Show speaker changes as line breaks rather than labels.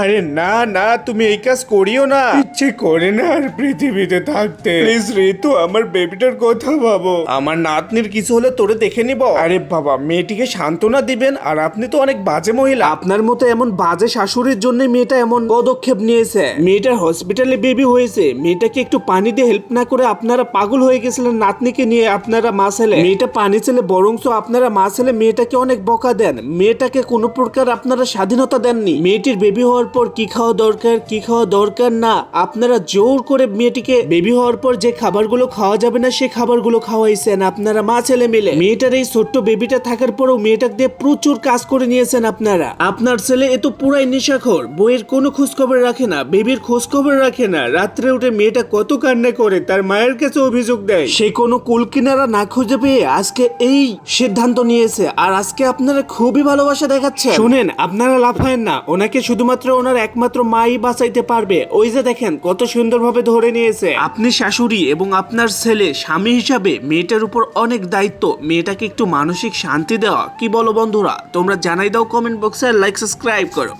আরে না না, তুমি এই কাজ করিও না। ইচ্ছে করে না আর পৃথিবীতে থাকতে। প্লিজ ঋতু, আমার বেবিটার কথা ভাবো। আমার নাতনির কিছু হলে তোরে দেখে নিব। আরে বাবা, মেয়েটিকে সান্ত্বনা দিবেন, আর আপনি তো অনেক বাজে মহিলা। আপনার মতো এমন বাজে শাশুড়ির জন্য মেয়েটা এমন পদক্ষেপ নিয়েছে। মেয়েটার হসপিটালে বেবি হয়েছে, মেয়েটাকে একটু পানি দিয়ে হেল্প না করে আপনারা পাগল হয়ে গেছিলেন নাতনিকে নিয়ে। আপনারা মা ছেলে, মেয়েটা পানি ছেলে, বরংস আপনারা মা ছেলে মেয়েটাকে অনেক বকা দেন। মেয়েটাকে কোনো প্রকার আপনারা স্বাধীনতা দেননি। মেয়েটির বেবি হওয়ার পর কি খাওয়া দরকার, কি খাওয়া দরকার না, আপনারা জোর করে মেয়েটিকে বেবি হওয়ার পর যে খাবারগুলো খাওয়া যাবে না সে খাবারগুলো খাওয়াইছেন আপনারা মা ছেলে মিলে। মেয়েটার এই ছোট্ট বেবিটা থাকার পরেও মেয়েটাকে দিয়ে প্রচুর কাজ করে নিয়েছেন আপনারা। আপনার ছেলে এ তো পুরাই নেশাখোর, বইয়ের কোনো খোঁজ খবর রাখে না, বেবির খোঁজ খবর রাখে না। রাত্রে উঠে মেয়েটা কত কান্না করে তার মায়ের কাছে অভিযোগ দেয়। সে কোনো কুল কিনারা না খুঁজে পেয়ে আজকে এই সিদ্ধান্ত নিয়েছে, আর আজকে আপনারা খুবই ভালোবাসা দেখাচ্ছেন। শুনেন, আপনারা লাফায়েন না, ওনাকে শুধুমাত্র ওনার একমাত্র মাই বাঁচাইতে পারবে। ওই যে দেখেন কত সুন্দরভাবে ধরে নিয়েছে। আপনি শাশুড়ি এবং আপনার ছেলে স্বামী হিসাবে মেয়েটার উপর অনেক দায়িত্ব। মেয়েটাকে একটু মানসিক শান্তি দেওয়া। কি বলো বন্ধুরা? তোমরা জানাই দাও কমেন্ট বক্সে, লাইক সাবস্ক্রাইব করো।